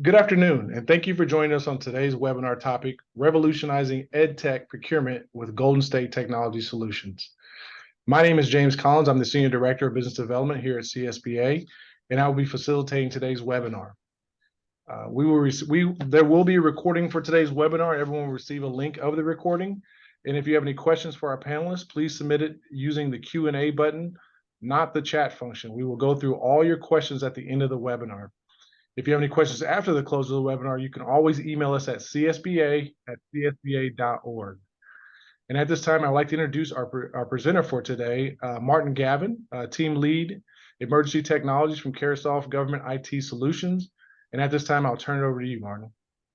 Good afternoon, and thank you for joining us on today's webinar topic, Revolutionizing EdTech Procurement with Golden State Technology Solutions. My name is James Collins. I'm the Senior Director of Business Development here at CSBA, and I will be facilitating today's webinar. There will be a recording for today's webinar. Everyone will receive a link of the recording. And if you have any questions for our panelists, please submit it using the Q&A button, not the chat function. We will go through all your questions at the end of the webinar. If you have any questions after the close of the webinar, you can always email us at csba@csba.org. And at this time, I'd like to introduce our presenter for today, Martin Gavin, Team Lead, Emergency Technologies from Carahsoft Government IT Solutions. And at this time, I'll turn it over to you, Martin.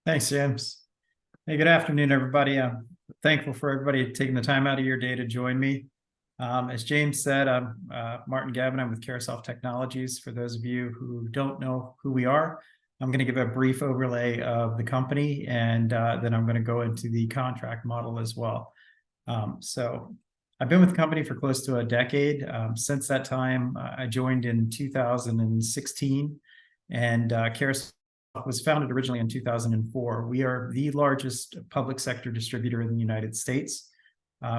Thanks, James. Hey, good afternoon, everybody. I'm thankful for everybody taking the time out of your day to join me. As James said, I'm Martin Gavin. I'm with Carahsoft Technologies. For those of you who don't know who we are, I'm going to give a brief overlay of the company, and then I'm going to go into the contract model as well. So I've been with the company for close to a decade. Since that time, I joined in 2016, and Carahsoft was founded originally in 2004. We are the largest public sector distributor in the United States.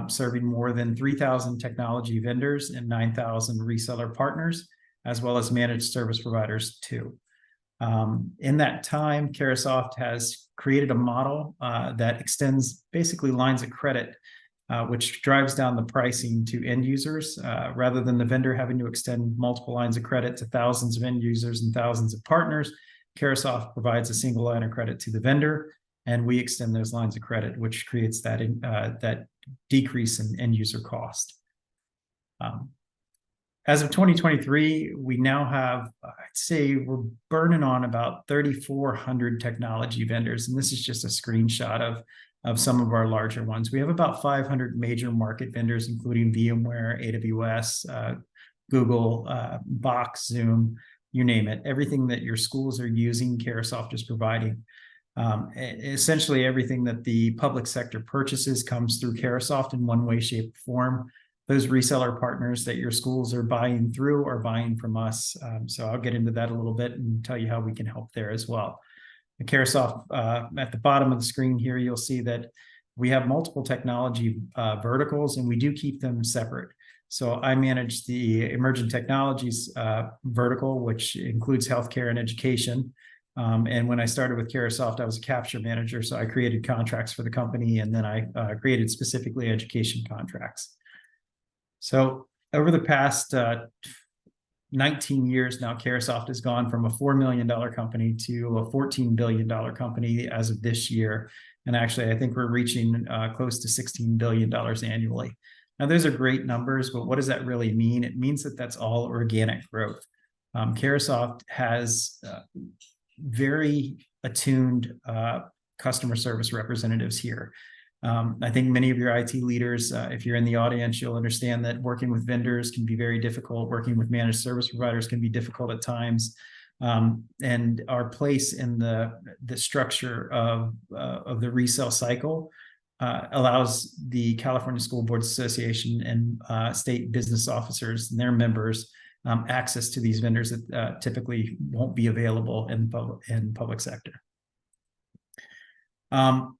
Serving more than 3,000 technology vendors and 9,000 reseller partners, as well as managed service providers too. In that time, Carahsoft has created a model that extends basically lines of credit, which drives down the pricing to end users. Rather than the vendor having to extend multiple lines of credit to thousands of end users and thousands of partners, Carahsoft provides a single line of credit to the vendor, and we extend those lines of credit, which creates that decrease in end user cost. As of 2023, we now have, I'd say we're burning on about 3,400 technology vendors. And this is just a screenshot of some of our larger ones. We have about 500 major market vendors, including VMware, AWS, Google, Box, Zoom, you name it. Everything that your schools are using, Carahsoft is providing. Essentially, everything that the public sector purchases comes through Carahsoft in one way, shape, or form. Those reseller partners that your schools are buying through are buying from us. So I'll get into that a little bit and tell you how we can help there as well. The Carahsoft, at the bottom of the screen here, you'll see that we have multiple technology verticals, and we do keep them separate. So I manage the emerging technologies vertical, which includes healthcare and education. And when I started with Carahsoft, I was a capture manager. So I created contracts for the company, and then I created specifically education contracts. So over the past 19 years now, Carahsoft has gone from a $4 million company to a $14 billion company as of this year. And actually, I think we're reaching close to $16 billion annually. Now, those are great numbers, but what does that really mean? It means that that's all organic growth. Carahsoft has very attuned customer service representatives here. I think many of your IT leaders, if you're in the audience, you'll understand that working with vendors can be very difficult. Working with managed service providers can be difficult at times. And our place in the structure of the resale cycle allows the California School Boards Association and state business officers and their members access to these vendors that typically won't be available in public sector. The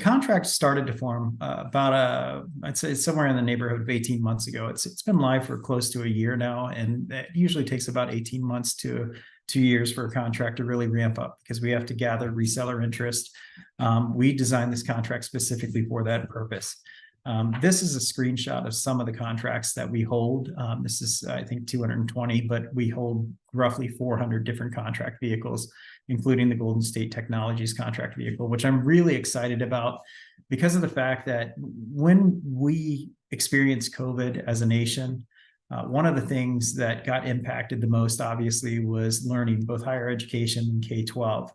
contract started to form about I'd say somewhere in the neighborhood of 18 months ago. It's been live for close to a year now, and it usually takes about 18 months to 2 years for a contract to really ramp up because we have to gather reseller interest. We designed this contract specifically for that purpose. This is a screenshot of some of the contracts that we hold. This is, I think, 220, but we hold roughly 400 different contract vehicles, including the Golden State Technologies contract vehicle, which I'm really excited about because of the fact that when we experienced COVID as a nation, one of the things that got impacted the most, obviously, was learning, both higher education and K-12.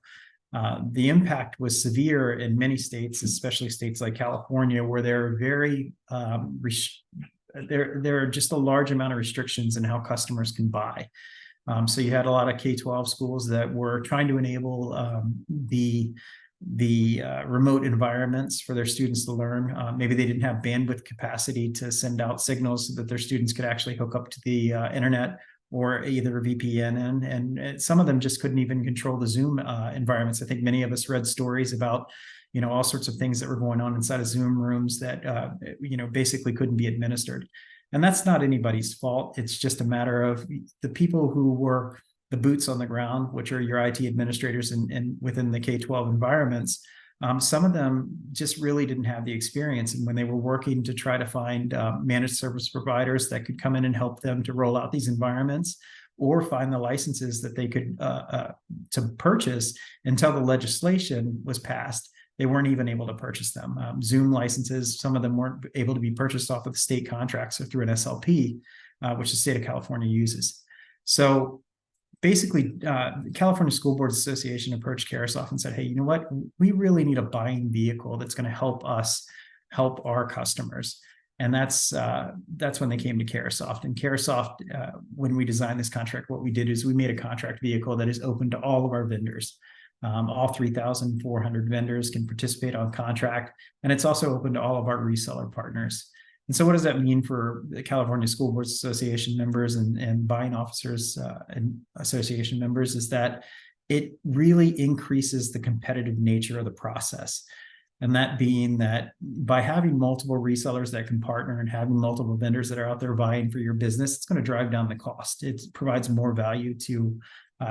The impact was severe in many states, especially states like California, where there are there are just a large amount of restrictions in how customers can buy. So you had a lot of K-12 schools that were trying to enable the remote environments for their students to learn. Maybe they didn't have bandwidth capacity to send out signals so that their students could actually hook up to the internet, or either VPN, and some of them just couldn't even control the Zoom environments. I think many of us read stories about, all sorts of things that were going on inside of Zoom rooms that, basically couldn't be administered. And that's not anybody's fault. It's just a matter of the people who were the boots on the ground, which are your IT administrators and within the K-12 environments. Some of them just really didn't have the experience. And when they were working to try to find managed service providers that could come in and help them to roll out these environments, or find the licenses that they could to purchase until the legislation was passed, they weren't even able to purchase them. Zoom licenses, some of them weren't able to be purchased off of the state contracts or through an SLP, which the state of California uses. So basically, the California School Boards Association approached Carahsoft and said, hey, you know what? We really need a buying vehicle that's going to help us help our customers. And that's when they came to Carahsoft. And Carahsoft, when we designed this contract, what we did is we made a contract vehicle that is open to all of our vendors. All 3,400 vendors can participate on contract, and it's also open to all of our reseller partners. And so what does that mean for the California School Boards Association members and buying officers and association members is that it really increases the competitive nature of the process. And that being that by having multiple resellers that can partner and having multiple vendors that are out there vying for your business, it's going to drive down the cost. It provides more value to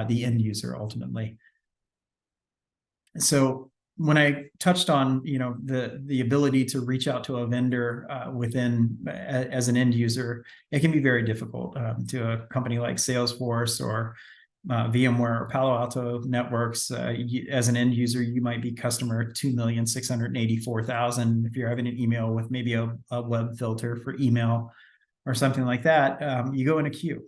the end user ultimately. So when I touched on, the ability to reach out to a vendor as an end user, it can be very difficult to a company like Salesforce or VMware or Palo Alto Networks. As an end user, you might be customer 2,684,000. If you're having an email with maybe a web filter for email or something like that, you go in a queue.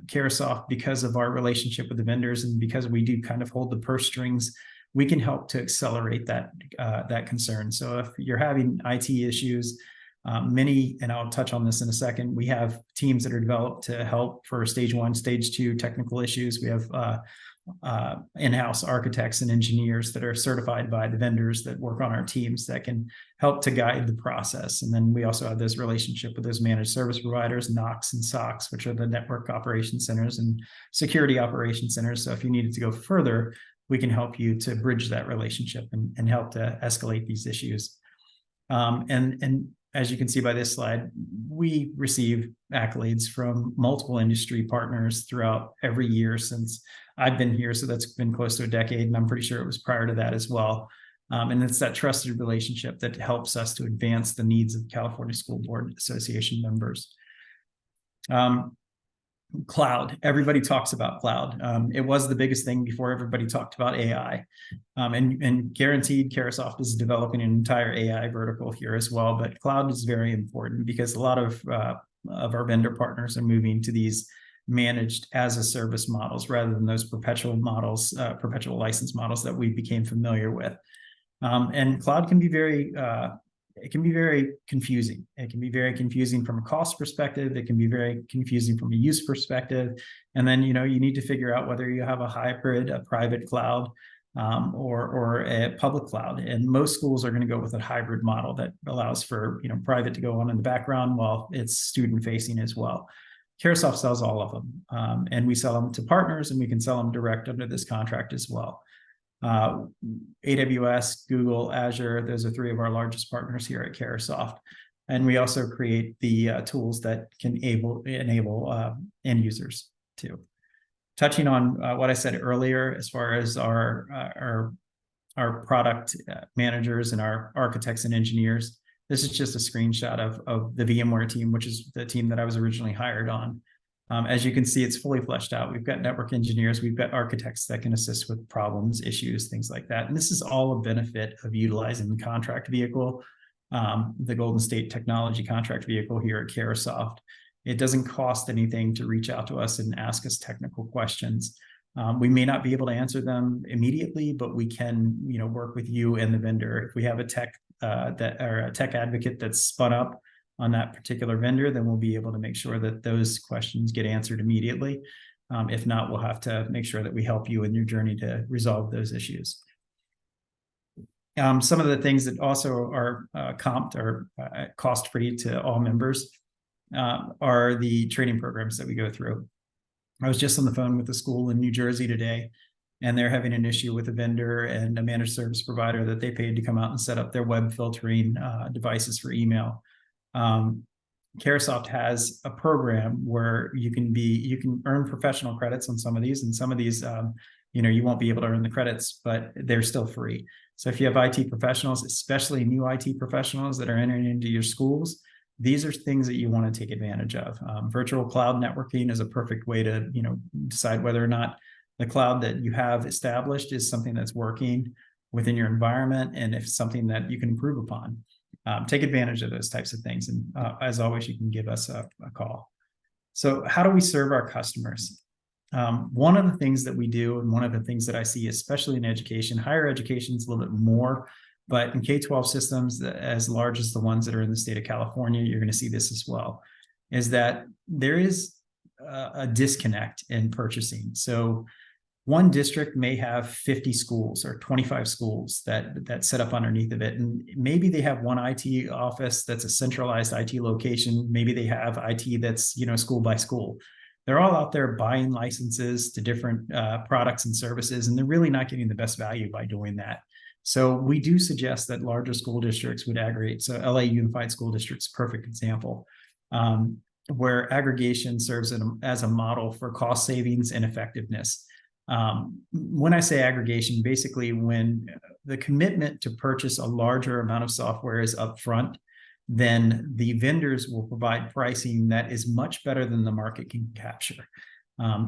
Carahsoft, because of our relationship with the vendors and because we do kind of hold the purse strings, we can help to accelerate that concern. So if you're having IT issues, and I'll touch on this in a second, we have teams that are developed to help for stage 1, stage 2 technical issues. We have in-house architects and engineers that are certified by the vendors that work on our teams that can help to guide the process. And then we also have this relationship with those managed service providers, NOCs and SOCs, which are the network operations centers and security operations centers. So if you needed to go further, we can help you to bridge that relationship and help to escalate these issues. And as you can see by this slide, we receive accolades from multiple industry partners throughout every year since I've been here. So that's been close to a decade, and I'm pretty sure it was prior to that as well. And it's that trusted relationship that helps us to advance the needs of California School Board Association members. Cloud. Everybody talks about cloud. It was the biggest thing before everybody talked about AI. And guaranteed Carahsoft is developing an entire AI vertical here as well. But cloud is very important because a lot of our vendor partners are moving to these managed as a service models rather than those perpetual models, perpetual license models that we became familiar with. And cloud can be very confusing. It can be very confusing from a cost perspective. It can be very confusing from a use perspective. And then, you need to figure out whether you have a hybrid, a private cloud, or a public cloud. And most schools are going to go with a hybrid model that allows for, private to go on in the background while it's student facing as well. Carahsoft sells all of them. And we sell them to partners, and we can sell them direct under this contract as well. AWS, Google, Azure, those are 3 of our largest partners here at Carahsoft. And we also create the tools that can enable end users too. Touching on what I said earlier, as far as our product managers and our architects and engineers, this is just a screenshot of the VMware team, which is the team that I was originally hired on. As you can see, it's fully fleshed out. We've got network engineers, we've got architects that can assist with problems, issues, things like that. And this is all a benefit of utilizing the contract vehicle, the Golden State Technology contract vehicle here at Carahsoft. It doesn't cost anything to reach out to us and ask us technical questions. We may not be able to answer them immediately, but we can, work with you and the vendor. If we have a tech a tech advocate that's spun up on that particular vendor, then we'll be able to make sure that those questions get answered immediately. If not, we'll have to make sure that we help you in your journey to resolve those issues. Some of the things that also are comped or cost free to all members are the training programs that we go through. I was just on the phone with a school in New Jersey today, and they're having an issue with a vendor and a managed service provider that they paid to come out and set up their web filtering devices for email. Carahsoft has a program where you can earn professional credits on some of these, and some of these, you won't be able to earn the credits, but they're still free. So if you have IT professionals, especially new IT professionals that are entering into your schools, these are things that you want to take advantage of. Virtual cloud networking is a perfect way to, decide whether or not the cloud that you have established is something that's working within your environment, and if it's something that you can improve upon. Take advantage of those types of things. And as always, you can give us a call. So how do we serve our customers? One of the things that we do, and one of the things that I see, especially in education, higher education is a little bit more, but in K-12 systems, as large as the ones that are in the state of California, you're going to see this as well, is that there is a disconnect in purchasing. So one district may have 50 schools or 25 schools that set up underneath of it. And maybe they have one IT office that's a centralized IT location. Maybe they have IT that's, school by school. They're all out there buying licenses to different products and services, and they're really not getting the best value by doing that. So we do suggest that larger school districts would aggregate. So LA Unified School District's a perfect example, where aggregation serves as a model for cost savings and effectiveness. When I say aggregation, basically when the commitment to purchase a larger amount of software is upfront, then the vendors will provide pricing that is much better than the market can capture.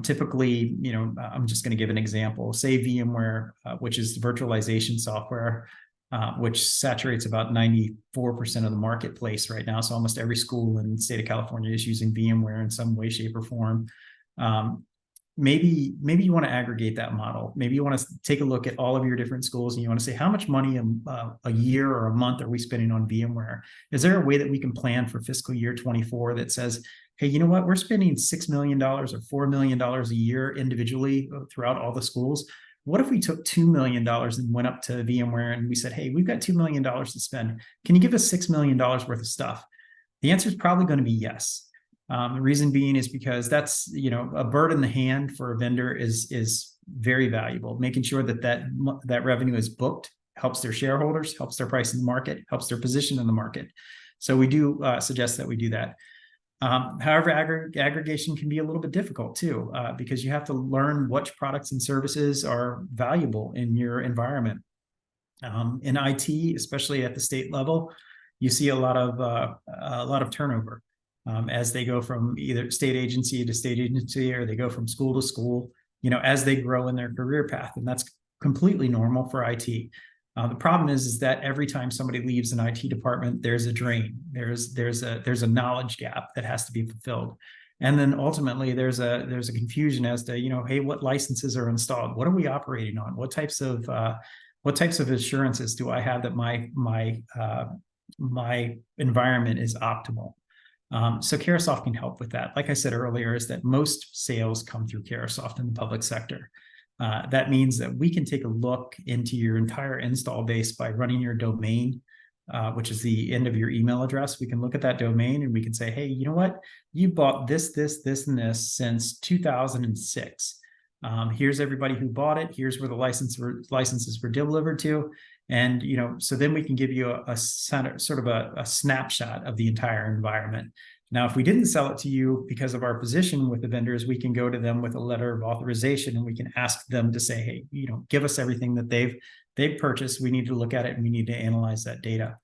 Typically, I'm just going to give an example. Say VMware, which is virtualization software, which saturates about 94% of the marketplace right now. So almost every school in the state of California is using VMware in some way, shape, or form. Maybe you want to aggregate that model. Maybe you want to take a look at all of your different schools, and you want to say, how much money a year or a month are we spending on VMware? Is there a way that we can plan for fiscal year 24 that says, hey, you know what, we're spending $6 million or $4 million a year individually throughout all the schools. What if we took $2 million and went up to VMware and we said, hey, we've got $2 million to spend. Can you give us $6 million worth of stuff? The answer is probably going to be yes. The reason being is because that's, a bird in the hand for a vendor is very valuable. Making sure that revenue is booked helps their shareholders, helps their price in the market, helps their position in the market. So we do suggest that we do that. However, aggregation can be a little bit difficult too, because you have to learn which products and services are valuable in your environment. In IT, especially at the state level, you see a lot of turnover. As they go from either state agency to state agency, or they go from school to school, as they grow in their career path. And that's completely normal for IT. The problem is that every time somebody leaves an IT department, there's a drain. There's a knowledge gap that has to be fulfilled. And then ultimately there's a confusion as to, hey, what licenses are installed? What are we operating on? What types of assurances do I have that my environment is optimal? So Carahsoft can help with that. Like I said earlier, is that most sales come through Carahsoft in the public sector. That means that we can take a look into your entire install base by running your domain, which is the end of your email address. We can look at that domain and we can say, hey, you know what? You bought this, and this since 2006. Here's everybody who bought it. Here's where the licenses were delivered to. And, so then we can give you a snapshot of the entire environment. Now, if we didn't sell it to you because of our position with the vendors, we can go to them with a letter of authorization, and we can ask them to say, hey, give us everything that they've purchased. We need to look at it and we need to analyze that data.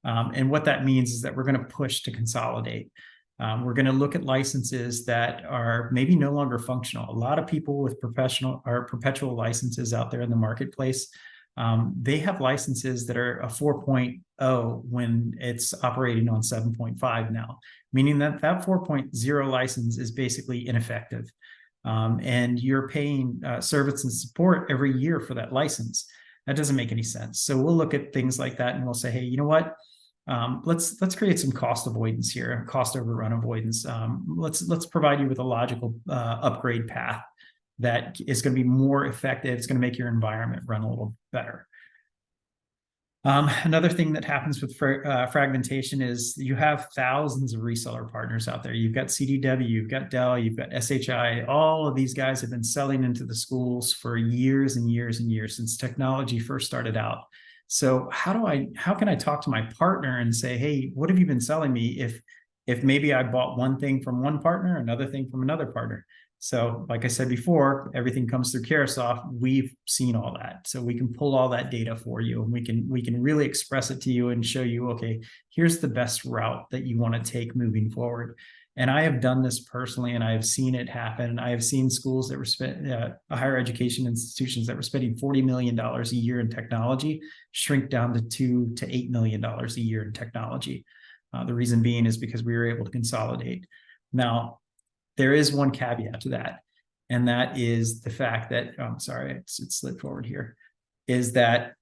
And what that means is that we're going to push to consolidate. We're going to look at licenses that are maybe no longer functional. A lot of people with perpetual licenses out there in the marketplace, they have licenses that are a 4.0 when it's operating on 7.5 now, meaning that 4.0 license is basically ineffective. And you're paying service and support every year for that license. That doesn't make any sense. So we'll look at things like that and we'll say, hey, you know what? Let's create some cost avoidance here, cost overrun avoidance. Let's provide you with a logical upgrade path that is going to be more effective. It's going to make your environment run a little better. Another thing that happens with fragmentation is you have thousands of reseller partners out there. You've got CDW, you've got Dell, you've got SHI. All of these guys have been selling into the schools for years and years and years since technology first started out. So how can I talk to my partner and say, hey, what have you been selling me if maybe I bought one thing from one partner, another thing from another partner? So like I said before, everything comes through Carahsoft. We've seen all that. So we can pull all that data for you, and we can really express it to you and show you, okay, here's the best route that you want to take moving forward. And I have done this personally, and I have seen it happen. I have seen schools that were higher education institutions that were spending $40 million a year in technology shrink down to $2 to $8 million a year in technology. The reason being is because we were able to consolidate. Now, there is one caveat to that, and that is the fact that, I'm sorry, it slid forward here, is that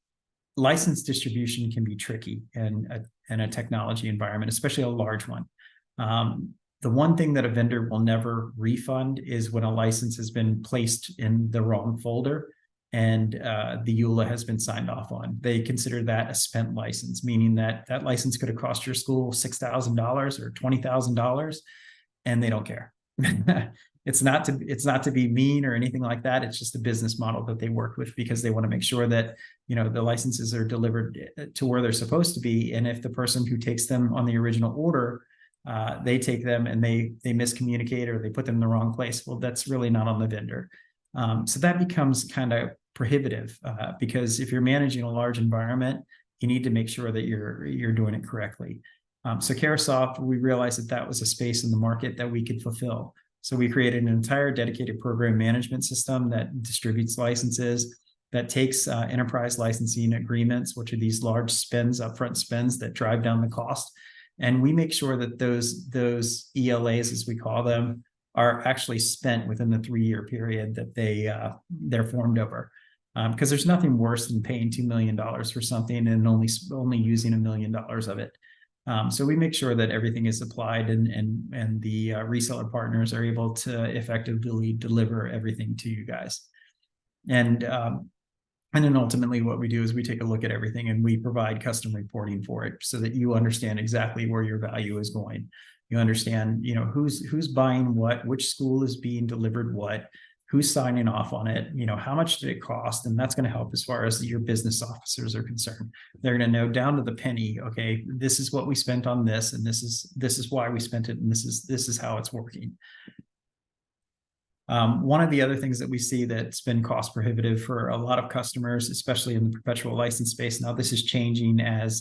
license distribution can be tricky in a technology environment, especially a large one. The one thing that a vendor will never refund is when a license has been placed in the wrong folder and the EULA has been signed off on. They consider that a spent license, meaning that that license could have cost your school $6,000 or $20,000, and they don't care. It's not to be mean or anything like that. It's just a business model that they work with, because they want to make sure that, you know, the licenses are delivered to where they're supposed to be. And if the person who takes them on the original order, they take them and they miscommunicate or they put them in the wrong place, well, that's really not on the vendor. So that becomes kind of prohibitive, because if you're managing a large environment, you need to make sure that you're doing it correctly. So Carahsoft, we realized that was a space in the market that we could fulfill. So we created an entire dedicated program management system that distributes licenses, that takes enterprise licensing agreements, which are these large spends, upfront spends that drive down the cost. And we make sure that those ELAs, as we call them, are actually spent within the 3-year period that they're formed over. Because there's nothing worse than paying $2 million for something and only using $1 million of it. So we make sure that everything is applied and the reseller partners are able to effectively deliver everything to you guys. And then ultimately what we do is we take a look at everything and we provide custom reporting for it so that you understand exactly where your value is going. You understand, you know, who's buying what, which school is being delivered what, who's signing off on it, you know, how much did it cost? And that's going to help as far as your business officers are concerned. They're going to know down to the penny, okay, this is what we spent on this, and this is why we spent it, and this is how it's working. One of the other things that we see that's been cost prohibitive for a lot of customers, especially in the perpetual license space. Now, this is changing as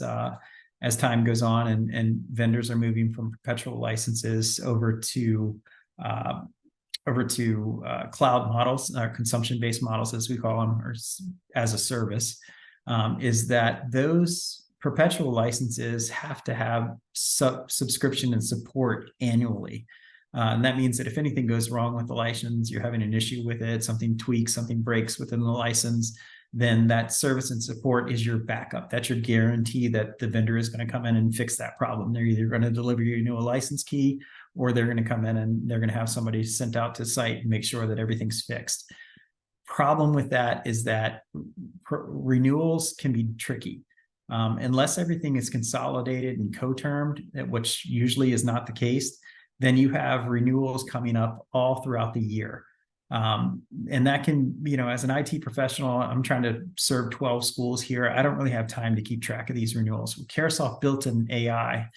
time goes on, and vendors are moving from perpetual licenses over to cloud models, consumption-based models, as we call them, or as a service, is that those perpetual licenses have to have subscription and support annually. And that means that if anything goes wrong with the license, you're having an issue with it, something tweaks, something breaks within the license, then that service and support is your backup. That's your guarantee that the vendor is going to come in and fix that problem. They're either going to deliver you a new license key, or they're going to come in and they're going to have somebody sent out to site and make sure that everything's fixed. Problem with that is that renewals can be tricky. Unless everything is consolidated and co-termed, which usually is not the case, then you have renewals coming up all throughout the year. And that can, you know, as an IT professional, I'm trying to serve 12 schools here. I don't really have time to keep track of these renewals. Carahsoft built an AI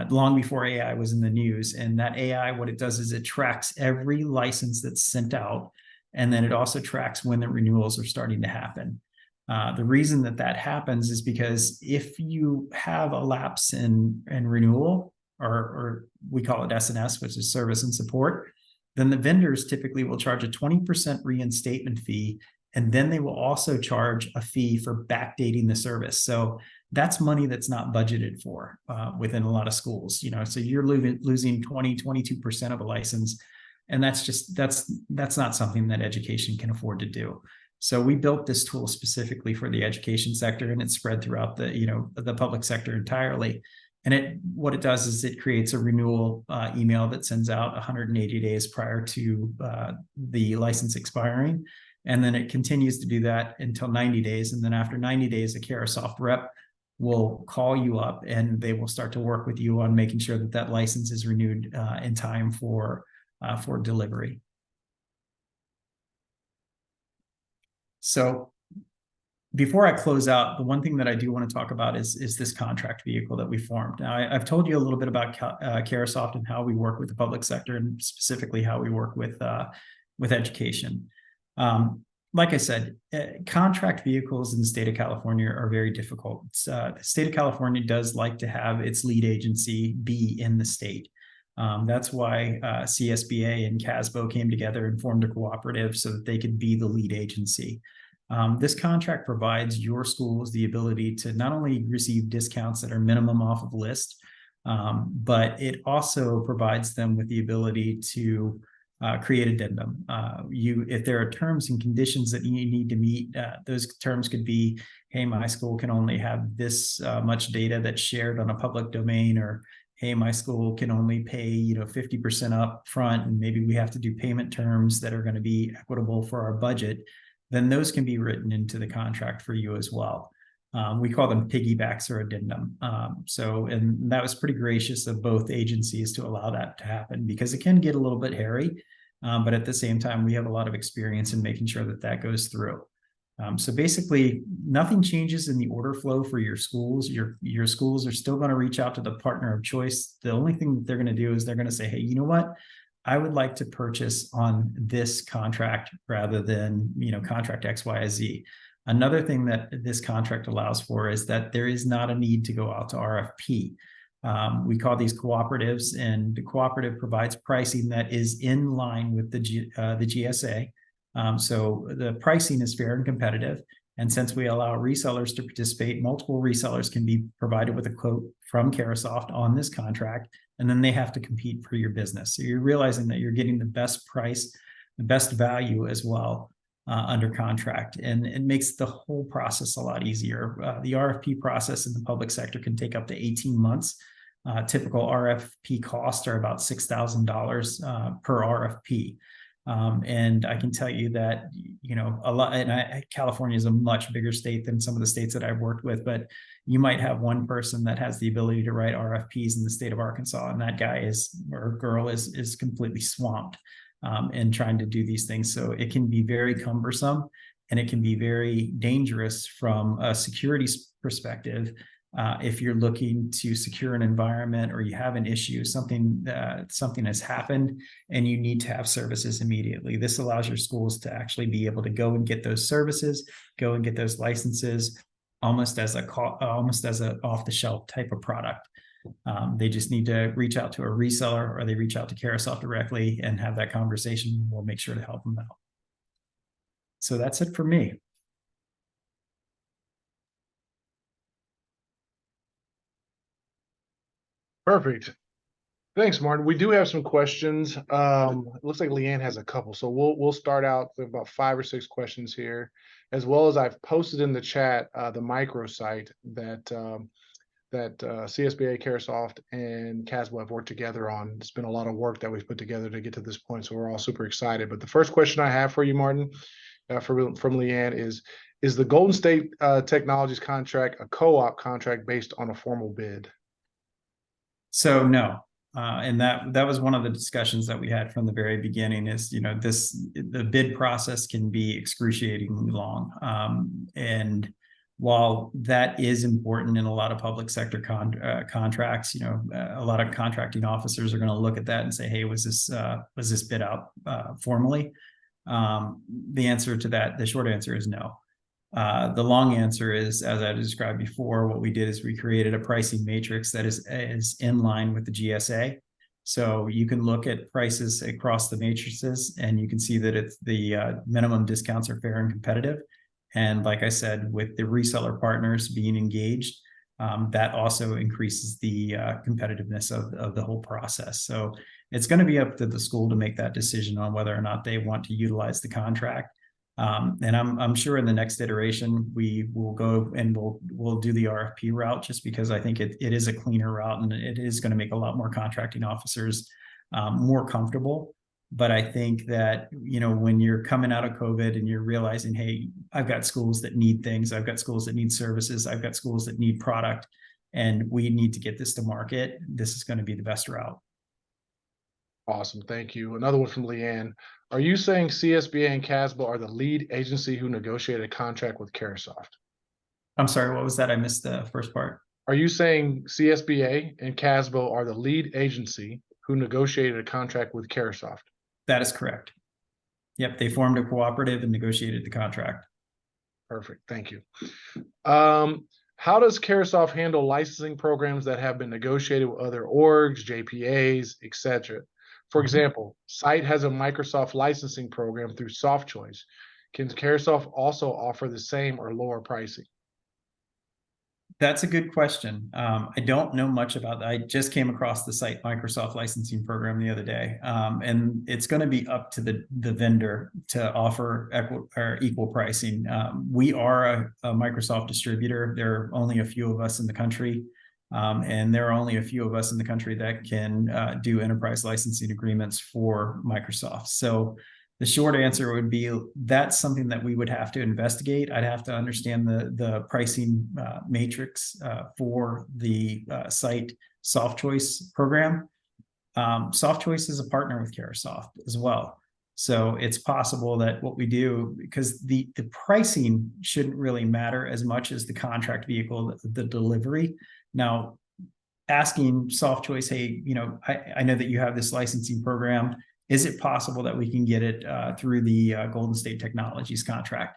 long before AI was in the news. And that AI, what it does is it tracks every license that's sent out. And then it also tracks when the renewals are starting to happen. The reason that happens is because if you have a lapse in renewal, or we call it SNS, which is service and support, then the vendors typically will charge a 20% reinstatement fee, and then they will also charge a fee for backdating the service. So that's money that's not budgeted for within a lot of schools. You know, so you're losing 22% of a license, and that's not something that education can afford to do. So we built this tool specifically for the education sector, and it's spread throughout the public sector entirely. And what it does is it creates a renewal email that sends out 180 days prior to the license expiring. And then it continues to do that until 90 days. And then after 90 days, a Carahsoft rep will call you up and they will start to work with you on making sure that that license is renewed in time for delivery. So before I close out, the one thing that I do want to talk about is this contract vehicle that we formed. Now, I've told you a little bit about Carahsoft and how we work with the public sector, and specifically how we work with education. Like I said, contract vehicles in the state of California are very difficult. The state of California does like to have its lead agency be in the state. That's why CSBA and CASBO came together and formed a cooperative so that they could be the lead agency. This contract provides your schools the ability to not only receive discounts that are minimum off of list, but it also provides them with the ability to create addendum. If there are terms and conditions that you need to meet, those terms could be, hey, my school can only have this much data that's shared on a public domain, or hey, my school can only pay 50% up front, and maybe we have to do payment terms that are going to be equitable for our budget. Then those can be written into the contract for you as well. We call them piggybacks or addendum. And that was pretty gracious of both agencies to allow that to happen, because it can get a little bit hairy, but at the same time, we have a lot of experience in making sure that that goes through. So basically, nothing changes in the order flow for your schools. Your schools are still going to reach out to the partner of choice. The only thing that they're going to do is they're going to say, hey, you know what? I would like to purchase on this contract rather than, contract X, Y, or Z. Another thing that this contract allows for is that there is not a need to go out to RFP. We call these cooperatives, and the cooperative provides pricing that is in line with the GSA. So the pricing is fair and competitive. And since we allow resellers to participate, multiple resellers can be provided with a quote from Carahsoft on this contract, and then they have to compete for your business. So you're realizing that you're getting the best price, the best value as well under contract. And it makes the whole process a lot easier. The RFP process in the public sector can take up to 18 months. Typical RFP costs are about $6,000 per RFP. And I can tell you that, a lot, and California is a much bigger state than some of the states that I've worked with, but you might have one person that has the ability to write RFPs in the state of Arkansas, and that guy or girl is completely swamped in trying to do these things. So it can be very cumbersome, and it can be very dangerous from a security perspective. If you're looking to secure an environment, or you have an issue, something has happened and you need to have services immediately. This allows your schools to actually be able to go and get those services, go and get those licenses almost as an off-the-shelf type of product. They just need to reach out to a reseller, or they reach out to Carahsoft directly and have that conversation. We'll make sure to help them out. So that's it for me. Perfect. Thanks, Martin. We do have some questions. It looks like Leanne has a couple, so we'll start out with about 5 or 6 questions here, as well as I've posted in the chat the microsite that CSBA, Carahsoft, and CASBO have worked together on. It's been a lot of work that we've put together to get to this point, so we're all super excited. But the first question I have for you, Martin, from Leanne is the Golden State Technologies contract a co-op contract based on a formal bid? So no, and that was one of the discussions that we had from the very beginning. Is the bid process can be excruciatingly long, and while that is important in a lot of public sector contracts, a lot of contracting officers are going to look at that and say, "Hey, was this bid out formally?" The short answer is no. The long answer is, as I described before, what we did is we created a pricing matrix that is in line with the GSA. So you can look at prices across the matrices, and you can see that it's the minimum discounts are fair and competitive. And like I said, with the reseller partners being engaged, that also increases the competitiveness of the whole process. So it's going to be up to the school to make that decision on whether or not they want to utilize the contract. And I'm sure in the next iteration we will go and we'll do the RFP route, just because I think it is a cleaner route, and it is going to make a lot more contracting officers more comfortable But I think that, when you're coming out of COVID and you're realizing, hey, I've got schools that need things, I've got schools that need services, I've got schools that need product, and we need to get this to market, this is going to be the best route. Awesome. Thank you. Another one from Leanne. Are you saying CSBA and CASBO are the lead agency who negotiated a contract with Carahsoft? I'm sorry, what was that? I missed the first part. Are you saying CSBA and CASBO are the lead agency who negotiated a contract with Carahsoft? That is correct. Yep, they formed a cooperative and negotiated the contract. Perfect. Thank you. How does Carahsoft handle licensing programs that have been negotiated with other orgs, JPAs, etc.? For example, Site has a Microsoft licensing program through SoftChoice. Can Carahsoft also offer the same or lower pricing? That's a good question. I don't know much about that. I just came across the Site Microsoft licensing program the other day, and it's going to be up to the vendor to offer equal pricing. We are a Microsoft distributor. There are only a few of us in the country, and there are only a few of us in the country that can do enterprise licensing agreements for Microsoft. So the short answer would be that's something that we would have to investigate. I'd have to understand the pricing matrix for the Site SoftChoice program. SoftChoice is a partner with Carahsoft as well. So it's possible that what we do, because the pricing shouldn't really matter as much as the contract vehicle, the delivery. Now, asking SoftChoice, hey, I know that you have this licensing program. Is it possible that we can get it through the Golden State Technologies contract?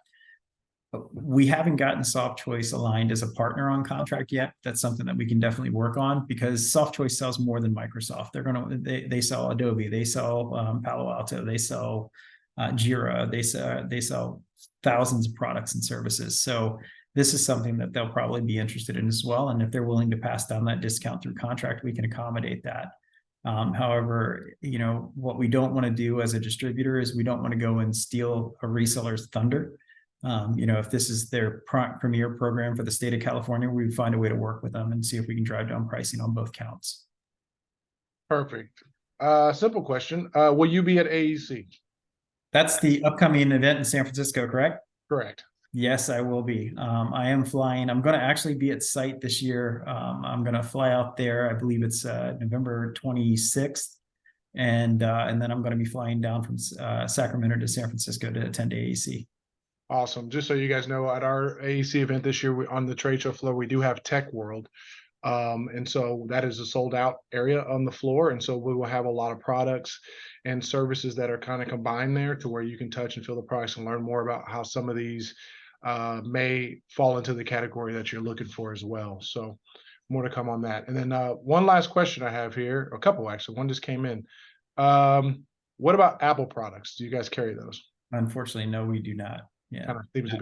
We haven't gotten SoftChoice aligned as a partner on contract yet. That's something that we can definitely work on, because SoftChoice sells more than Microsoft. They sell Adobe, they sell Palo Alto, they sell Jira, they sell thousands of products and services. So this is something that they'll probably be interested in as well. And if they're willing to pass down that discount through contract, we can accommodate that. However, what we don't want to do as a distributor is we don't want to go and steal a reseller's thunder. If this is their premier program for the state of California, we find a way to work with them and see if we can drive down pricing on both counts. Perfect. Simple question. Will you be at AEC? That's the upcoming event in San Francisco, correct? Correct. Yes, I will be. I am flying. I'm going to actually be at Site this year. I'm going to fly out there. I believe it's November 26th. And then I'm going to be flying down from Sacramento to San Francisco to attend AEC. Awesome. Just so you guys know, at our AEC event this year, on the trade show floor, we do have Tech World. And so that is a sold out area on the floor. And so we will have a lot of products and services that are kind of combined there, to where you can touch and feel the products and learn more about how some of these may fall into the category that you're looking for as well. So more to come on that. And then one last question I have here, a couple actually, one just came in. What about Apple products? Do you guys carry those? Unfortunately, no, we do not. Yeah, kind of seems to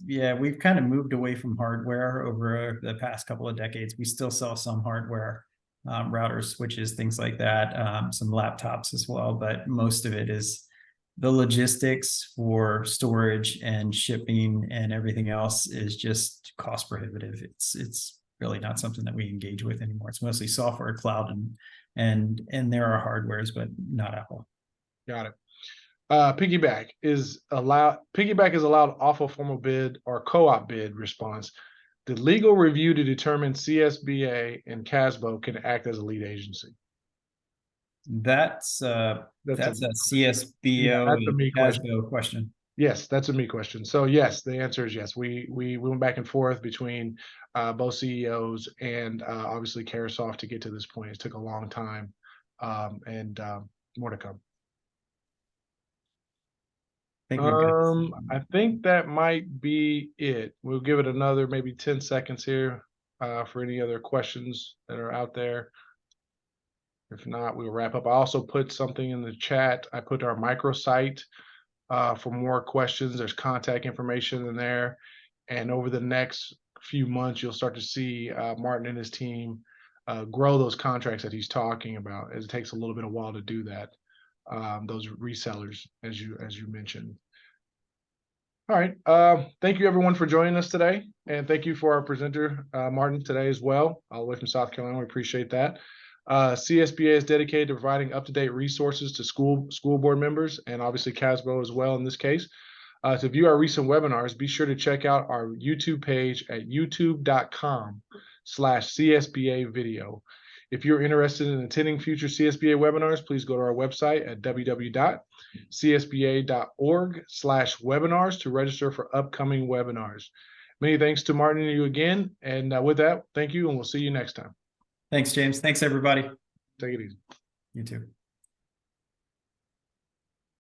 be yeah, we've kind of moved away from hardware over the past couple of decades. We still sell some hardware, routers, switches, things like that, some laptops as well, but most of it is the logistics for storage and shipping and everything else is just cost prohibitive. It's really not something that we engage with anymore. It's mostly software, cloud, and there are hardwares, but not Apple. Got it. Piggyback is allowed off a formal bid or co-op bid response. The legal review to determine CSBA and CASBO can act as a lead agency. That's a CSBO CASBO question. Yes, that's a me question. So yes, the answer is yes. We went back and forth between both CEOs and obviously Carahsoft to get to this point. It took a long time, and more to come. I think that might be it. We'll give it another maybe 10 seconds here for any other questions that are out there. If not, we'll wrap up. I also put something in the chat. I put our microsite for more questions. There's contact information in there. And over the next few months, you'll start to see Martin and his team grow those contracts that he's talking about, as it takes a little bit of while to do that. Those resellers, as you mentioned. All right. Thank you everyone for joining us today, and thank you for our presenter Martin today as well, all the way from South Carolina. We appreciate that. CSBA is dedicated to providing up-to-date resources to school board members, and obviously CASBO as well in this case. To view our recent webinars, be sure to check out our YouTube page at youtube.com/CSBA video. If you're interested in attending future CSBA webinars, please go to our website at www.csba.org/webinars to register for upcoming webinars. Many thanks to Martin and you again. And with that, thank you, and we'll see you next time. Thanks, James. Thanks, everybody. Take it easy. You too.